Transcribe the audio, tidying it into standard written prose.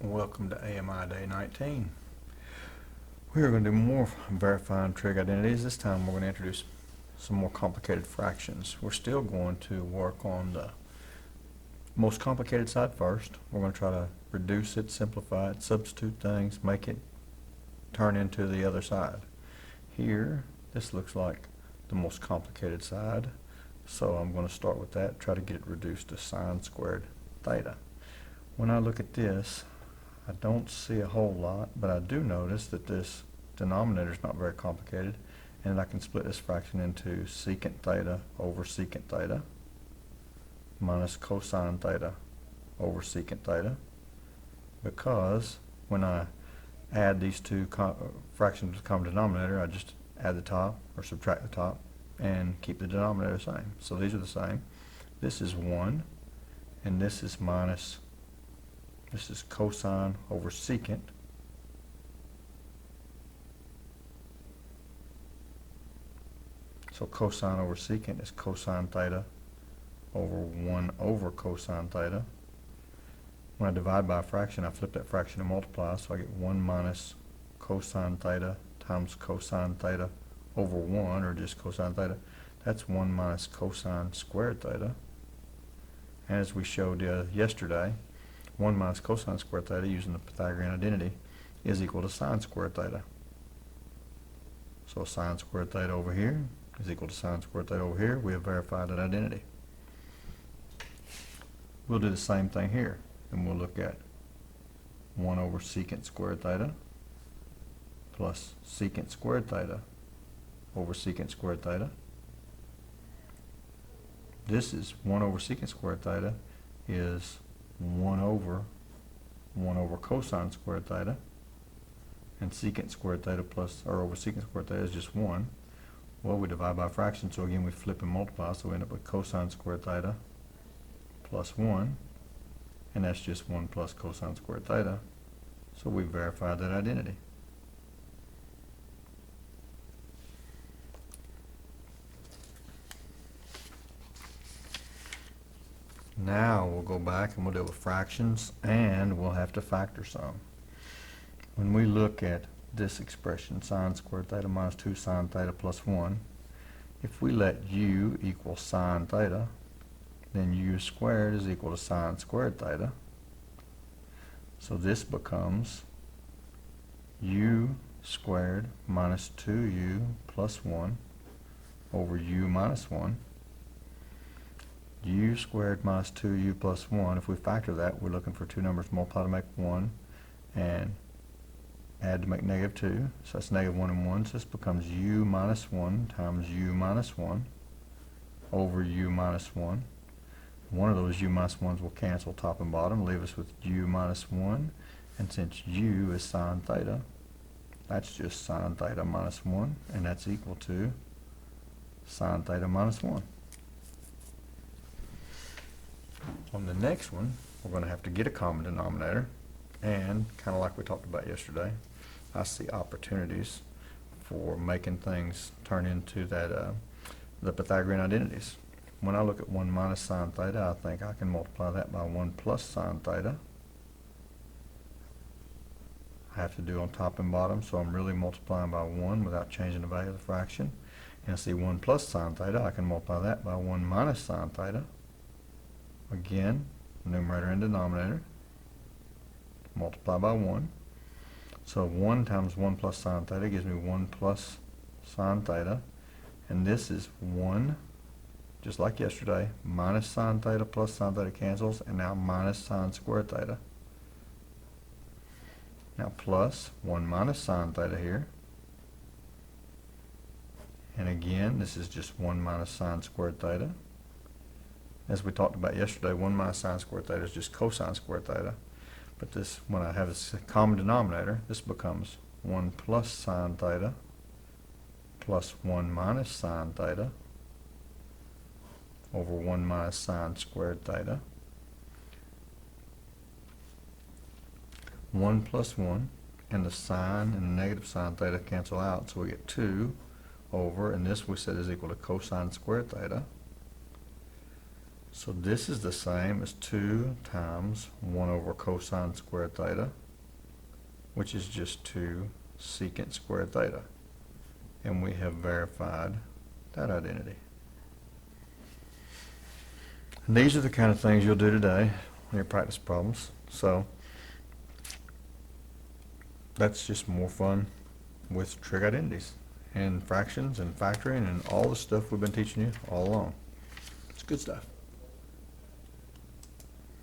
Welcome to AMI Day 19. We are going to do more verifying trig identities. This time we're going to introduce some more complicated fractions. We're still going to work on the most complicated side first. We're going to try to reduce it, simplify it, substitute things, make it turn into the other side. Here, this looks like the most complicated side, so I'm going to start with that, try to get it reduced to sine squared theta. When I look at this, I don't see a whole lot, but I do notice that this denominator is not very complicated, and I can split this fraction into secant theta over secant theta minus cosine theta over secant theta, because when I add these two fractions to the common denominator, I just add the top or subtract the top and keep the denominator the same. So these are the same. This is 1, and this is minus. This is cosine over secant so cosine over secant is cosine theta over 1 over cosine theta. When I divide by a fraction, I flip that fraction and multiply, so I get 1 minus cosine theta times cosine theta over 1, or just cosine theta. That's 1 minus cosine squared theta. And as we showed yesterday, 1 minus cosine squared theta, using the Pythagorean identity, is equal to sine squared theta. So sine squared theta over here is equal to sine squared theta over here. We have verified that identity. We'll do the same thing here, and we'll look at 1 over secant squared theta plus secant squared theta over secant squared theta. This is 1 over secant squared theta is 1 over cosine squared theta, and secant squared theta plus, or over secant squared theta is just 1. Well, we divide by a fraction, so again we flip and multiply, so we end up with cosine squared theta plus 1, and that's just 1 plus cosine squared theta. So we verified that identity. Now we'll go back and we'll deal with fractions, and we'll have to factor some. When we look at this expression, sine squared theta minus 2 sine theta plus 1, if we let u equal sine theta, then u squared is equal to sine squared theta. So this becomes u squared minus 2u plus 1 over u minus 1. U squared minus 2u plus 1, if we factor that, we're looking for two numbers multiply to make 1 and add to make negative 2. So that's negative 1 and 1. So this becomes u minus 1 times u minus 1 over u minus 1. One of those u minus 1s will cancel top and bottom, leave us with u minus 1. And since u is sine theta, that's just sine theta minus 1, and that's equal to sine theta minus 1. On the next one, we're going to have to get a common denominator, and kind of like we talked about yesterday, I see opportunities for making things turn into that the Pythagorean identities. When I look at 1 minus sine theta, I think I can multiply that by 1 plus sine theta. I have to do on top and bottom, so I'm really multiplying by 1 without changing the value of the fraction. And I see 1 plus sine theta, I can multiply that by 1 minus sine theta. Again, numerator and denominator, multiply by 1. So 1 times 1 plus sine theta gives me 1 plus sine theta, and this is 1, just like yesterday, minus sine theta plus sine theta cancels, and now minus sine squared theta. Now plus 1 minus sine theta here, and again this is just 1 minus sine squared theta. As we talked about yesterday, 1 minus sine squared theta is just cosine squared theta. But this, when I have this common denominator, this becomes 1 plus sine theta plus 1 minus sine theta over 1 minus sine squared theta. 1 plus 1, and the sine and the negative sine theta cancel out, so we get 2 over, and this we said is equal to cosine squared theta. So this is the same as 2 times 1 over cosine squared theta, which is just 2 secant squared theta. And we have verified that identity. And these are the kind of things you'll do today when you practice problems. So that's just more fun with trig identities and fractions and factoring and all the stuff we've been teaching you all along. It's good stuff.